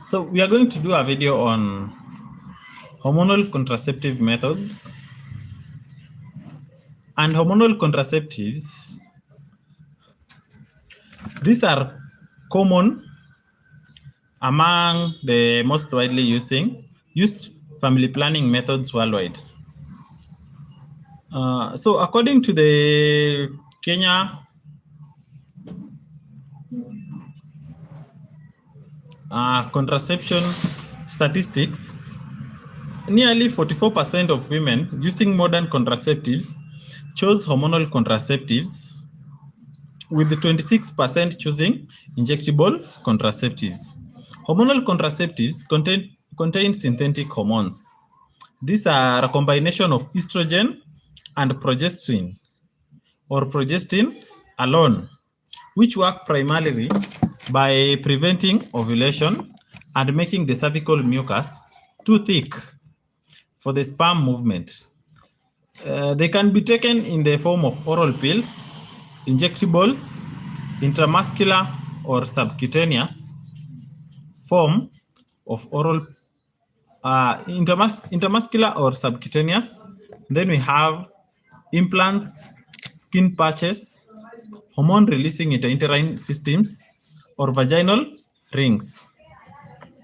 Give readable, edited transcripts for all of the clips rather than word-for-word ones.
So we are going to do a video on hormonal contraceptive methods. And hormonal contraceptives, these are common among the most widely used family planning methods worldwide. So according to the Kenya contraception statistics, nearly 44% of women using modern contraceptives chose hormonal contraceptives, with the 26% choosing injectable contraceptives. Hormonal contraceptives contain synthetic hormones. These are a combination of estrogen and progesterone, or progestin alone, which work primarily by preventing ovulation and making the cervical mucus too thick for the sperm movement. They can be taken in the form of oral pills, injectables, intramuscular or subcutaneous form of oral, intramuscular or subcutaneous. Then we have implants, skin patches, hormone releasing intrauterine systems, or vaginal rings.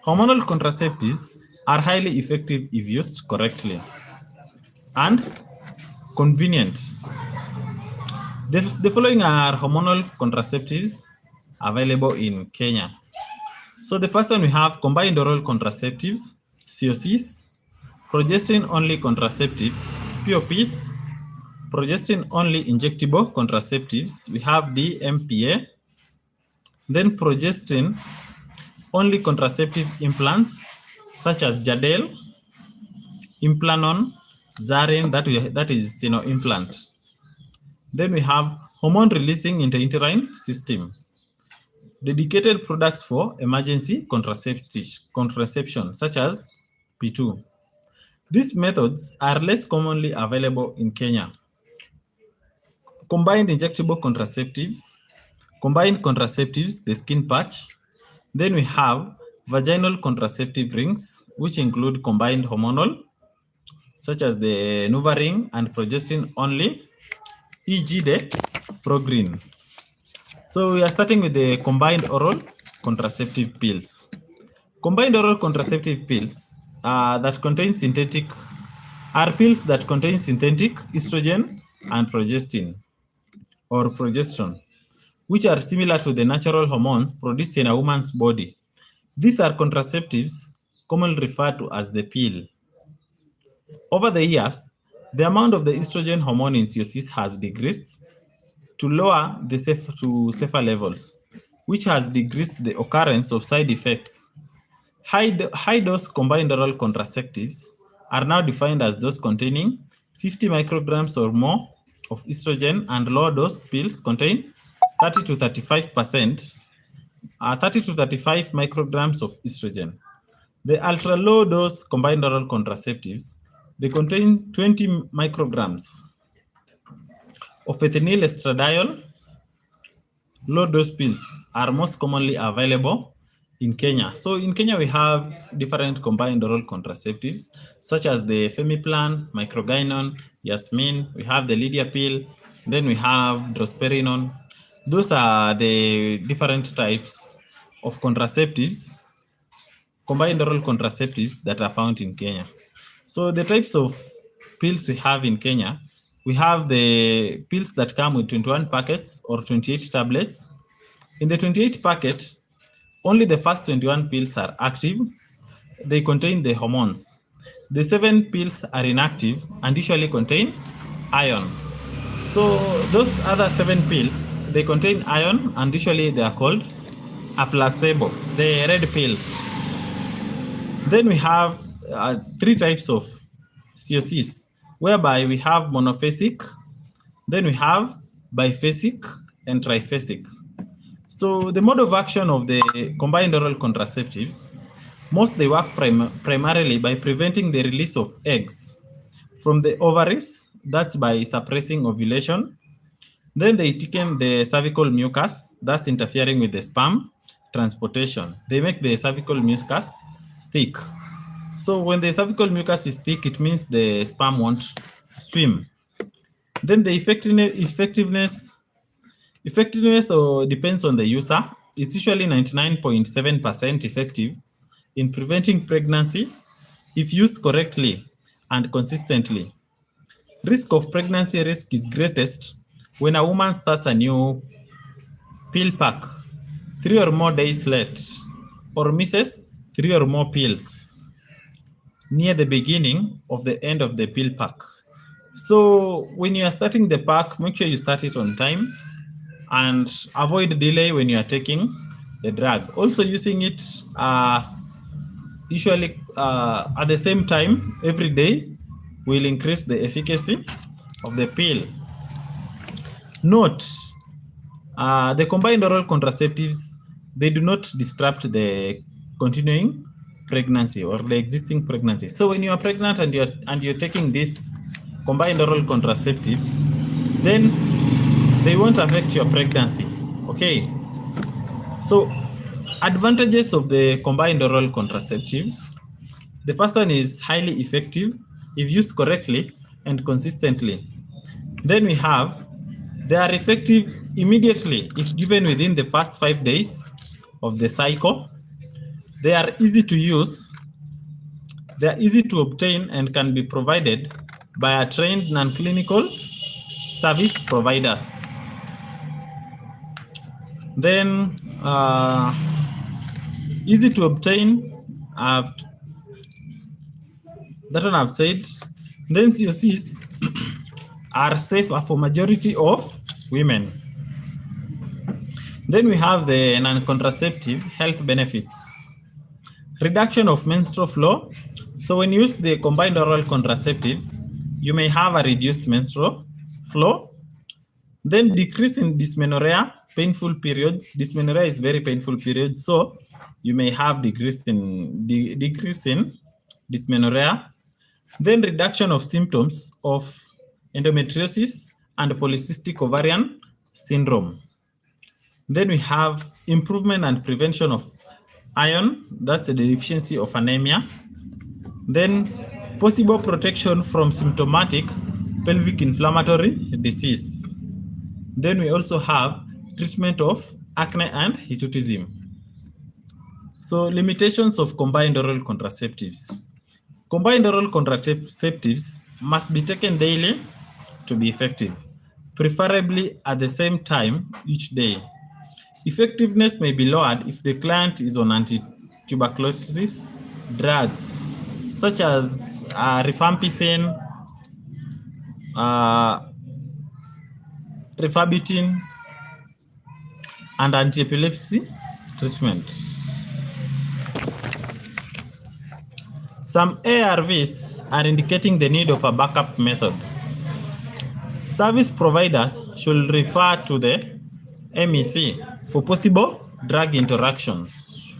Hormonal contraceptives are highly effective if used correctly and convenient. The following are hormonal contraceptives available in Kenya. So the first one, we have combined oral contraceptives, COCs, progestin-only contraceptives, POPs, progestin-only injectable contraceptives. We have DMPA, then progestin-only contraceptive implants such as Jadel, Implanon, Zarin, that is implant. Then we have hormone-releasing intrauterine system, dedicated products for emergency contraception, such as P2. These methods are less commonly available in Kenya. Combined injectable contraceptives, the skin patch. Then we have vaginal contraceptive rings, which include combined hormonal, such as the NuvaRing and progestin only, e.g. the Progrin. So we are starting with the combined oral contraceptive pills. Combined oral contraceptive pills that contain pills that contain synthetic estrogen and progestin or progesterone, which are similar to the natural hormones produced in a woman's body. These are contraceptives commonly referred to as the pill. Over the years, the amount of the estrogen hormone in COCs has decreased to lower the safer levels, which has decreased the occurrence of side effects. High-dose combined oral contraceptives are now defined as those containing 50 micrograms or more of estrogen, and low-dose pills contain 30 to 35 micrograms of estrogen. The ultra-low-dose combined oral contraceptives, they contain 20 micrograms of ethinyl estradiol. Low-dose pills are most commonly available in Kenya. So in Kenya, we have different combined oral contraceptives, such as the Femiplan, Microgynon, Yasmin. We have the Lydia pill. Then we have Drosperinon. Those are the different types of contraceptives, combined oral contraceptives that are found in Kenya. So the types of pills we have in Kenya, we have the pills that come with 21 packets or 28 tablets. In the 28 packets, only the first 21 pills are active. They contain the hormones. The 7 pills are inactive and usually contain iron. So those other 7 pills, they contain iron and usually they are called a placebo, the red pills. Then we have 3 types of COCs, whereby we have monophasic, then we have biphasic and triphasic. So the mode of action of the combined oral contraceptives, they work primarily by preventing the release of eggs from the ovaries, that's by suppressing ovulation. Then they thicken the cervical mucus, thus interfering with the sperm transportation. They make the cervical mucus thick. So when the cervical mucus is thick, it means the sperm won't swim. Then the effectiveness depends on the user. It's usually 99.7% effective in preventing pregnancy if used correctly and consistently. Risk of pregnancy risk is greatest when a woman starts a new pill pack 3 or more days late or misses 3 or more pills near the beginning of the end of the pill pack. So when you are starting the pack, make sure you start it on time and avoid delay when you are taking the drug. Also using it usually at the same time every day will increase the efficacy of the pill. Note, the combined oral contraceptives, they do not disrupt the continuing pregnancy or the existing pregnancy. So when you are pregnant and you're taking these combined oral contraceptives, then they won't affect your pregnancy. Okay. So advantages of the combined oral contraceptives. The first one is highly effective if used correctly and consistently. Then we have they are effective immediately if given within the first 5 days of the cycle. They are easy to use. They are easy to obtain and can be provided by a trained non-clinical service providers. Then easy to obtain. That one I've said. Then COCs are safe for majority of women. Then we have the non-contraceptive health benefits. Reduction of menstrual flow. So when you use the combined oral contraceptives, you may have a reduced menstrual flow. Then decrease in dysmenorrhea, painful periods. Dysmenorrhea is very painful period, so you may have decrease in dysmenorrhea. Then reduction of symptoms of endometriosis and polycystic ovarian syndrome. Then we have improvement and prevention of iron, that's the deficiency of anemia. Then possible protection from symptomatic pelvic inflammatory disease. Then we also have treatment of acne and hirsutism. So limitations of combined oral contraceptives. Combined oral contraceptives must be taken daily to be effective, preferably at the same time each day. Effectiveness may be lowered if the client is on anti-tuberculosis drugs such as rifampicin, rifabutin, and anti-epilepsy treatment. Some ARVs are indicating the need of a backup method. Service providers should refer to the MEC for possible drug interactions.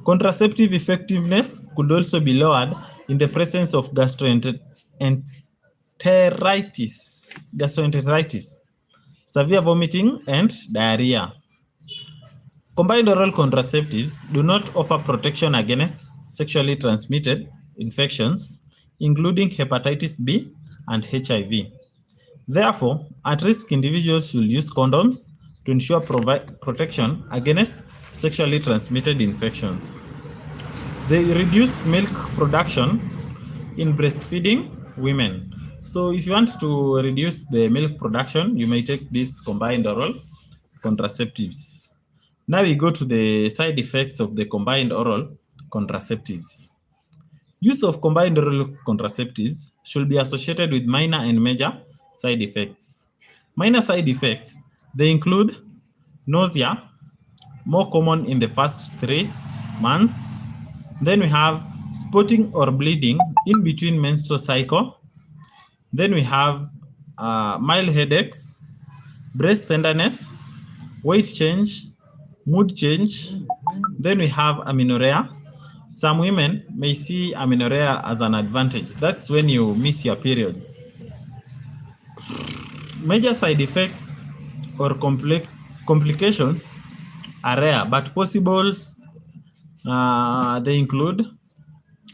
Contraceptive effectiveness could also be lowered in the presence of gastroenteritis, severe vomiting, and diarrhea. Combined oral contraceptives do not offer protection against sexually transmitted infections, including hepatitis B and HIV. Therefore, at-risk individuals should use condoms to ensure protection against sexually transmitted infections. They reduce milk production in breastfeeding women. So if you want to reduce the milk production, you may take these combined oral contraceptives. Now we go to the side effects of the combined oral contraceptives. Use of combined oral contraceptives should be associated with minor and major side effects. Minor side effects, they include nausea, more common in the first 3 months. Then we have spotting or bleeding in between menstrual cycle. Then we have mild headaches, breast tenderness, weight change, mood change. Then we have amenorrhea. Some women may see amenorrhea as an advantage. That's when you miss your periods. Major side effects or complications are rare, but possible. They include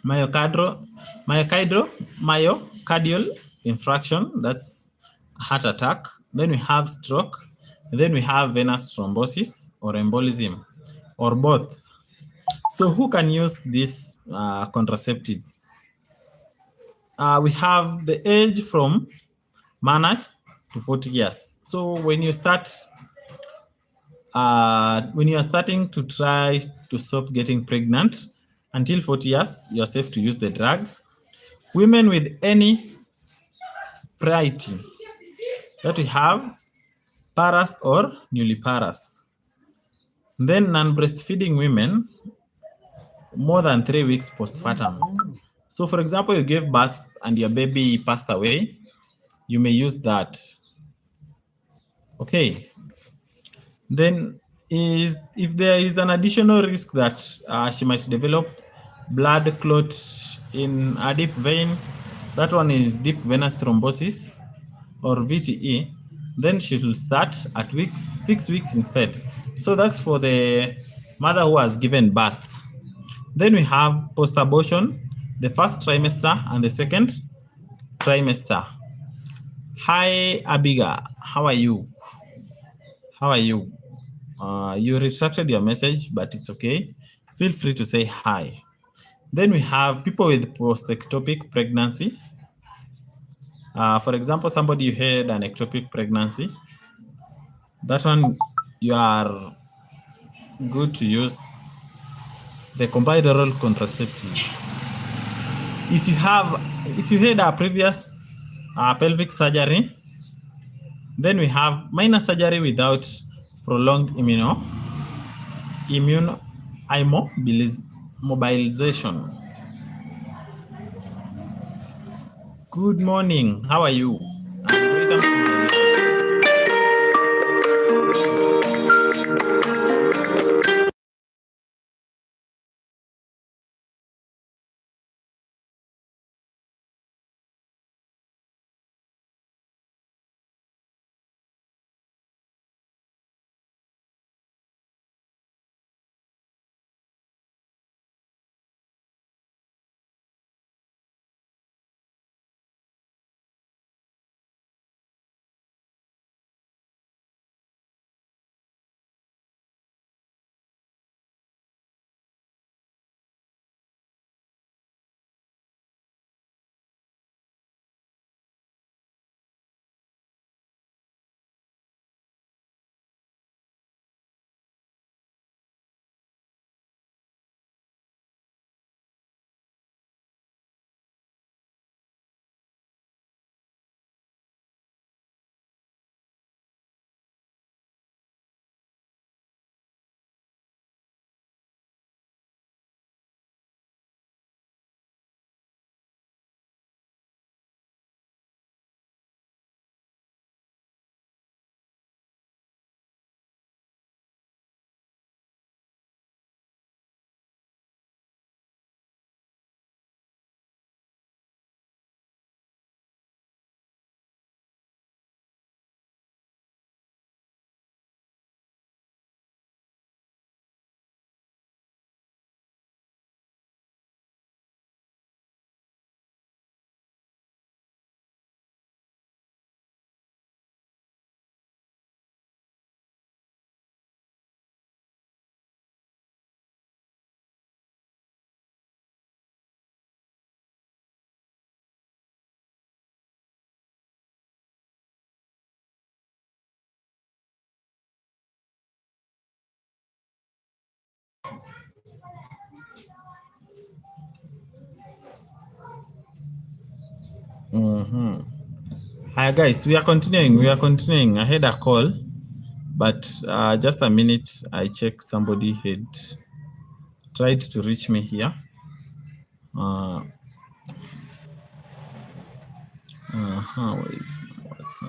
myocardial, myocardial infarction, that's heart attack. Then we have stroke. And then we have venous thrombosis or embolism, or both. So who can use this contraceptive? We have the age from manage to 40 years. So when you are starting to try to stop getting pregnant until 40 years, you are safe to use the drug. Women with any priority that we have, paras or nulliparous. Then non-breastfeeding women more than 3 weeks postpartum. So for example, you gave birth and your baby passed away, you may use that. Okay. Then is if there is an additional risk that she might develop blood clot in a deep vein, that one is deep venous thrombosis or VTE, then she will start at 6 weeks instead. So that's for the mother who has given birth. Then we have post-abortion, the first trimester and the second trimester. Hi, Abiga. How are you? How are you? You retracted your message, but it's okay. Feel free to say hi. Then we have people with post-ectopic pregnancy. For example, somebody who had an ectopic pregnancy. That one, you are good to use the combined oral contraceptive. If you had a previous pelvic surgery, then we have minor surgery without prolonged immobilization. Good morning. How are you? And welcome to my Hi guys, we are continuing. We are continuing. I had a call, but just a minute. I checked somebody had tried to reach me here. Wait, what's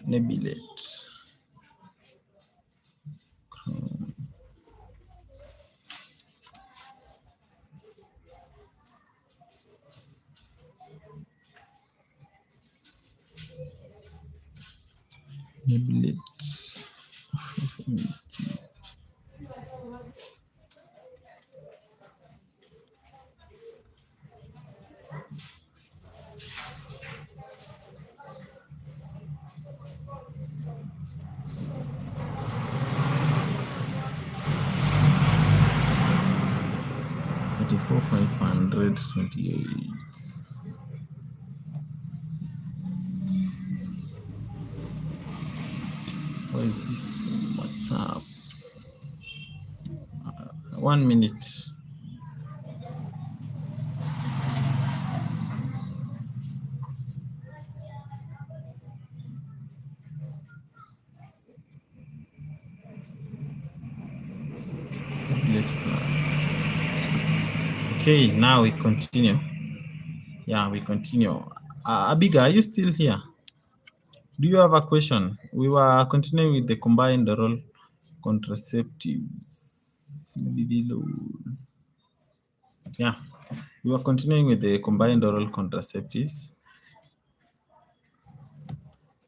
Nebulate. Enable it. 528. What is this? WhatsApp. 1 minute. Let's plus. Okay, now we continue. Yeah, we continue. Abiga, are you still here? Do you have a question? We were continuing with the combined oral contraceptives. Yeah, we were continuing with the combined oral contraceptives.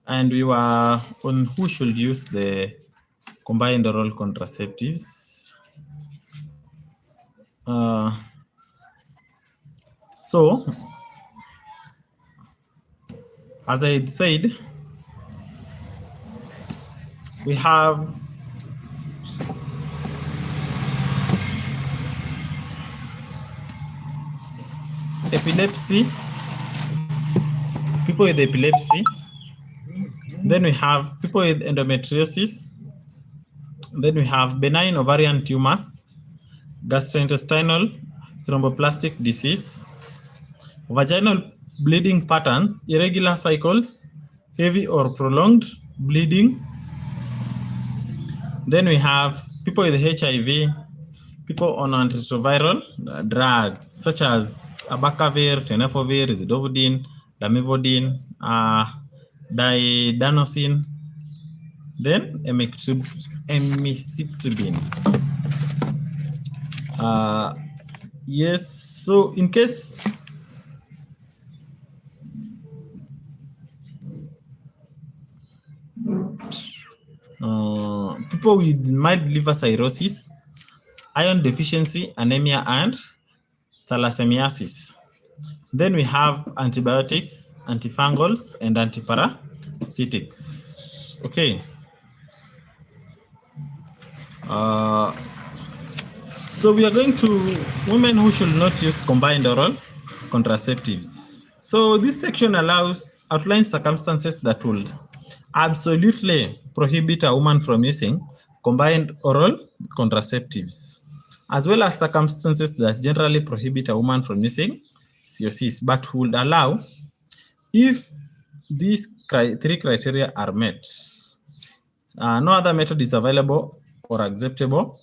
And we were on who should use the combined oral contraceptives. So, as I said, we have epilepsy, people with epilepsy. Then we have people with endometriosis. Then we have benign ovarian tumors, gastrointestinal thromboplastic disease, vaginal bleeding patterns, irregular cycles, heavy or prolonged bleeding. Then we have people with HIV, people on antiretroviral drugs such as abacavir, tenofovir, zidovudine, lamivudine, didanosine, then emitriptyline. Yes, so in case people with mild liver cirrhosis, iron deficiency, anemia, and thalassemiasis. Then we have antibiotics, antifungals, and antiparasitics. Okay. So we are going to women who should not use combined oral contraceptives. So this section outlines circumstances that will absolutely prohibit a woman from using combined oral contraceptives, as well as circumstances that generally prohibit a woman from using COCs, but would allow if these three criteria are met. No other method is available or acceptable.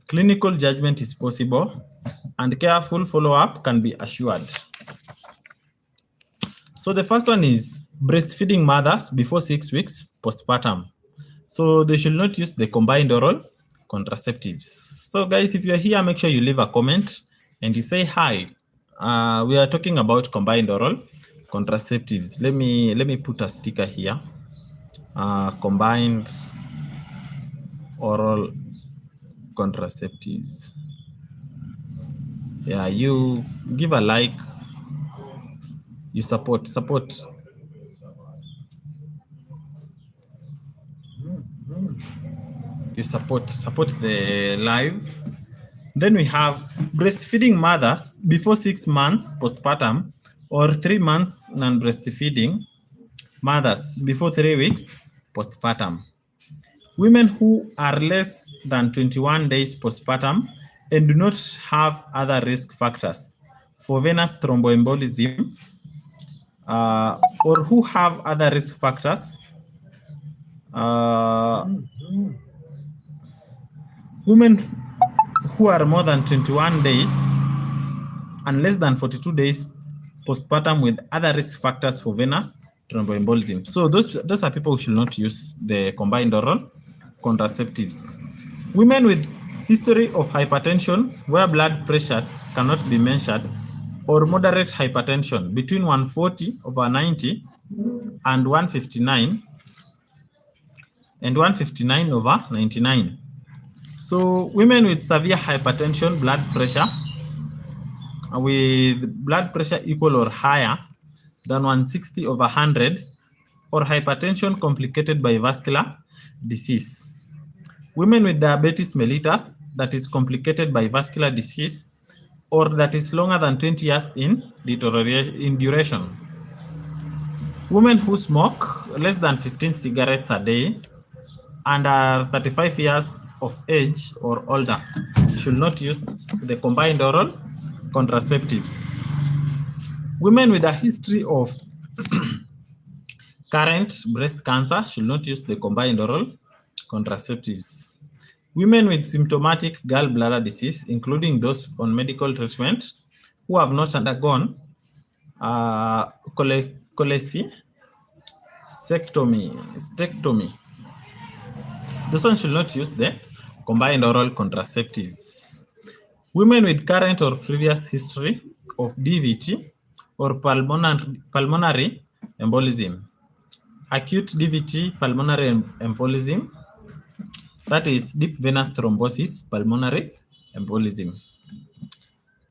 Clinical judgment is possible, and careful follow-up can be assured. So the first one is breastfeeding mothers before 6 weeks postpartum. So they should not use the combined oral contraceptives. So guys, if you're here, make sure you leave a comment and you say hi. We are talking about combined oral contraceptives. Let me put a sticker here. Combined oral contraceptives. Yeah, you give a like, you support the live. Then we have breastfeeding mothers before 6 months postpartum or 3 months non-breastfeeding mothers before 3 weeks postpartum. Women who are less than 21 days postpartum and do not have other risk factors for venous thromboembolism or who have other risk factors. Women who are more than 21 days and less than 42 days postpartum with other risk factors for venous thromboembolism. So those are people who should not use the combined oral contraceptives. Women with history of hypertension where blood pressure cannot be measured, or moderate hypertension between 140/90 and 159 and 159/99. So women with severe hypertension, blood pressure, with blood pressure equal or higher than 160/100, or hypertension complicated by vascular disease. Women with diabetes mellitus that is complicated by vascular disease, or that is longer than 20 years in duration. Women who smoke less than 15 cigarettes a day and are 35 years of age or older should not use the combined oral contraceptives. Women with a history of current breast cancer should not use the combined oral contraceptives. Women with symptomatic gallbladder disease, including those on medical treatment who have not undergone cholecystectomy, those ones should not use the combined oral contraceptives. Women with current or previous history of DVT or pulmonary embolism. Acute DVT, pulmonary embolism, that is deep venous thrombosis, pulmonary embolism.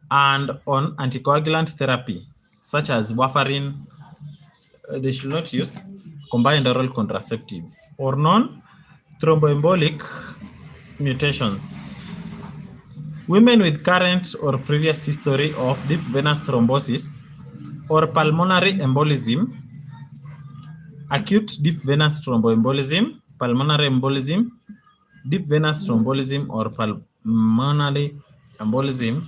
And on anticoagulant therapy, such as warfarin, they should not use combined oral contraceptive. Or non-thromboembolic mutations. Women with current or previous history of deep venous thrombosis or pulmonary embolism, acute deep venous thromboembolism, pulmonary embolism, deep venous thrombolism, or pulmonary embolism.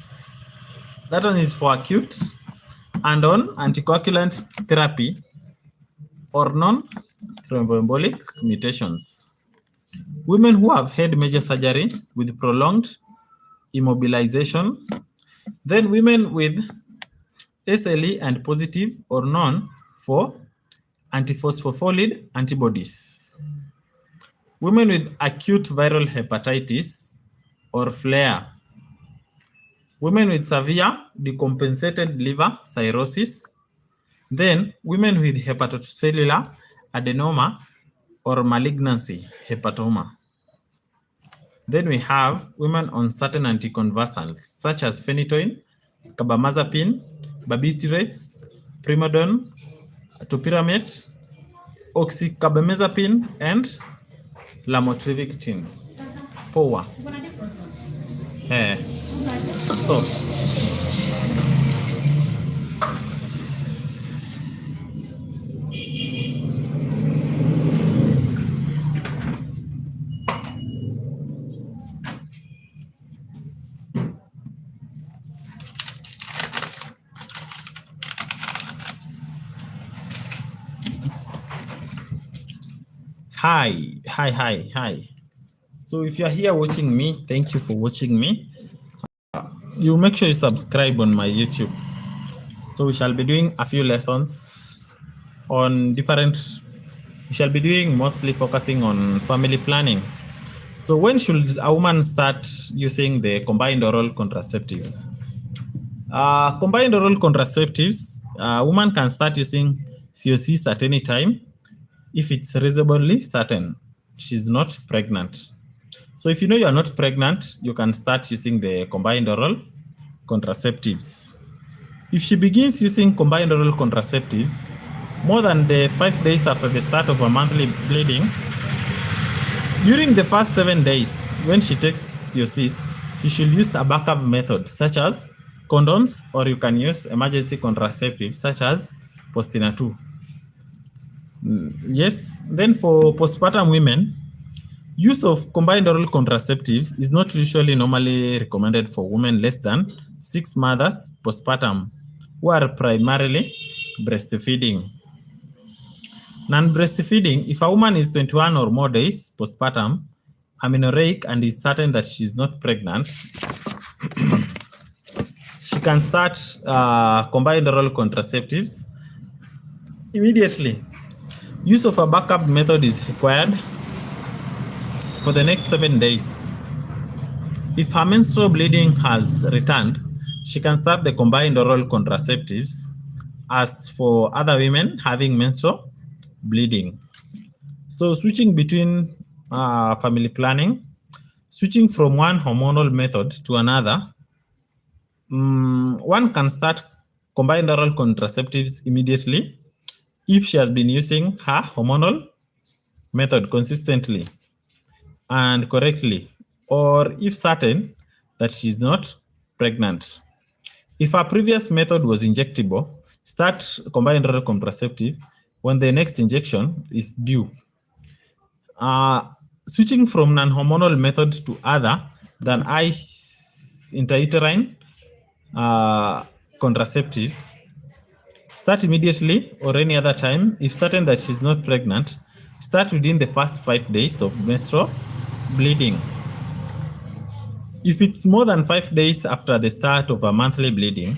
That one is for acute, and on anticoagulant therapy or non-thromboembolic mutations. Women who have had major surgery with prolonged immobilization. Then women with SLE and positive or none for antiphospholipid antibodies. Women with acute viral hepatitis or flare. Women with severe decompensated liver cirrhosis. Then women with hepatocellular adenoma or malignancy hepatoma. Then we have women on certain anticonvulsants such as phenytoin, carbamazepine, barbiturates, primidone, topiramate, oxycarbamazepine, and lamotrigine. Power. So hi. So if you are here watching me, thank you for watching me. You make sure you subscribe on my YouTube. So we shall be doing a few lessons on different, we shall be doing mostly focusing on family planning. So when should a woman start using the combined oral contraceptives? Combined oral contraceptives, a woman can start using COCs at any time if it's reasonably certain she's not pregnant. So if you know you're not pregnant, you can start using the combined oral contraceptives. If she begins using combined oral contraceptives more than the 5 days after the start of her monthly bleeding, during the first 7 days when she takes COCs, she should use a backup method such as condoms, or you can use emergency contraceptives such as Postina 2. Yes, then for postpartum women, use of combined oral contraceptives is not usually normally recommended for women less than 6 months postpartum who are primarily breastfeeding. Non-breastfeeding, if a woman is 21 or more days postpartum, amenorrheic, and is certain that she is not pregnant, she can start combined oral contraceptives immediately. Use of a backup method is required for the next 7 days. If her menstrual bleeding has returned, she can start the combined oral contraceptives as for other women having menstrual bleeding. So switching between family planning. Switching from one hormonal method to another, one can start combined oral contraceptives immediately if she has been using her hormonal method consistently and correctly, or if certain that she's not pregnant. If her previous method was injectable, start combined oral contraceptive when the next injection is due. Uh, Switching from non-hormonal method to other than intrauterine contraceptives, start immediately or any other time. If certain that she's not pregnant, start within the first 5 days of menstrual bleeding. If it's more than 5 days after the start of a monthly bleeding,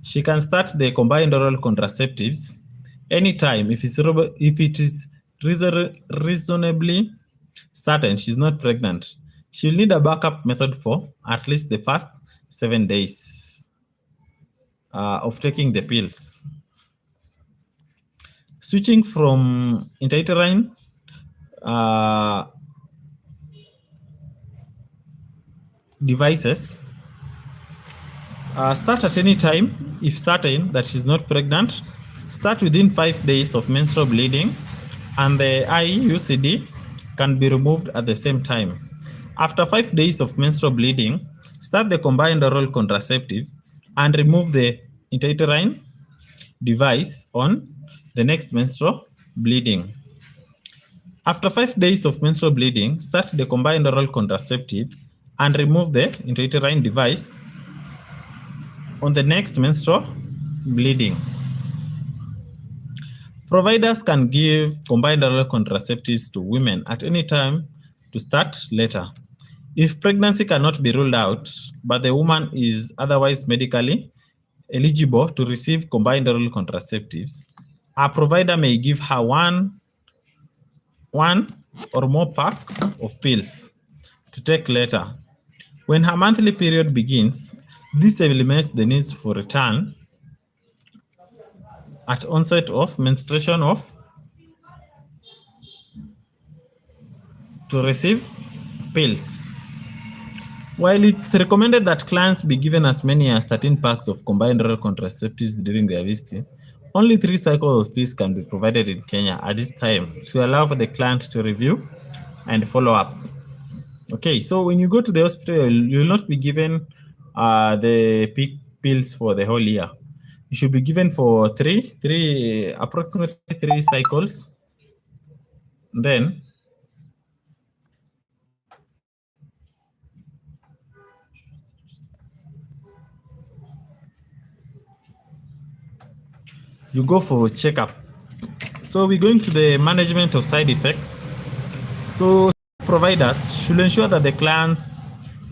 she can start the combined oral contraceptives anytime if it is reasonably certain she's not pregnant. She'll need a backup method for at least the first 7 days of taking the pills. Switching from intrauterine devices, start at any time if certain that she's not pregnant. Start within 5 days of menstrual bleeding, and the IUCD can be removed at the same time. After 5 days of menstrual bleeding, start the combined oral contraceptive and remove the intrauterine device on the next menstrual bleeding. After 5 days of menstrual bleeding, start the combined oral contraceptive and remove the intrauterine device on the next menstrual bleeding. Providers can give combined oral contraceptives to women at any time to start later. If pregnancy cannot be ruled out, but the woman is otherwise medically eligible to receive combined oral contraceptives, a provider may give her one or more pack of pills to take later. When her monthly period begins, this eliminates the need for return at onset of menstruation to receive pills. While it's recommended that clients be given as many as 13 packs of combined oral contraceptives during their visit, only 3 cycles of pills can be provided in Kenya at this time to allow for the client to review and follow up. Okay, so when you go to the hospital, you will not be given the pills for the whole year. You should be given for approximately 3 cycles. Then you go for checkup. So we're going to the management of side effects. So providers should ensure that the clients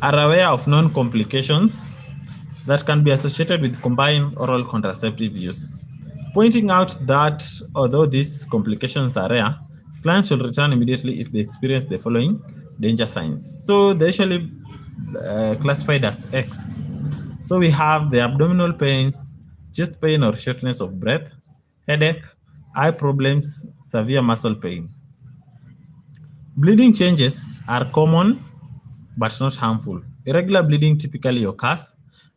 are aware of known complications that can be associated with combined oral contraceptive use, pointing out that although these complications are rare, clients should return immediately if they experience the following danger signs. So they're usually classified as X. So we have the abdominal pains, chest pain or shortness of breath, headache, eye problems, severe muscle pain. Bleeding changes are common but not harmful. Irregular bleeding typically occurs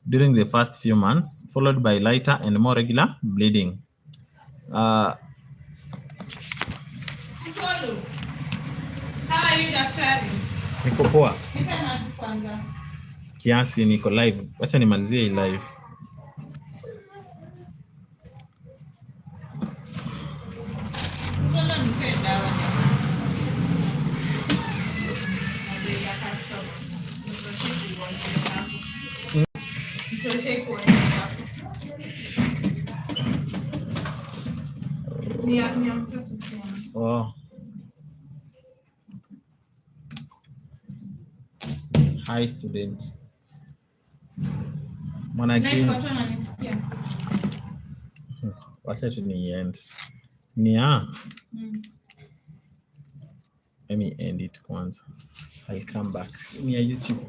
during the first few months, followed by lighter and more regular bleeding. How are you, daktari? Niko poa. Nipe maji kwanza. Kiasi niko live. Acha nimalizie hii live. Mtoto nipe dawa jamani. Ya customer. Mtoshe kuonyesha. Ni ya mtoto sana. Oh. Hi student. Mwanagenzi. Wacha tu niende. Let me end it kwanza. I'll come back. Ni ya YouTube.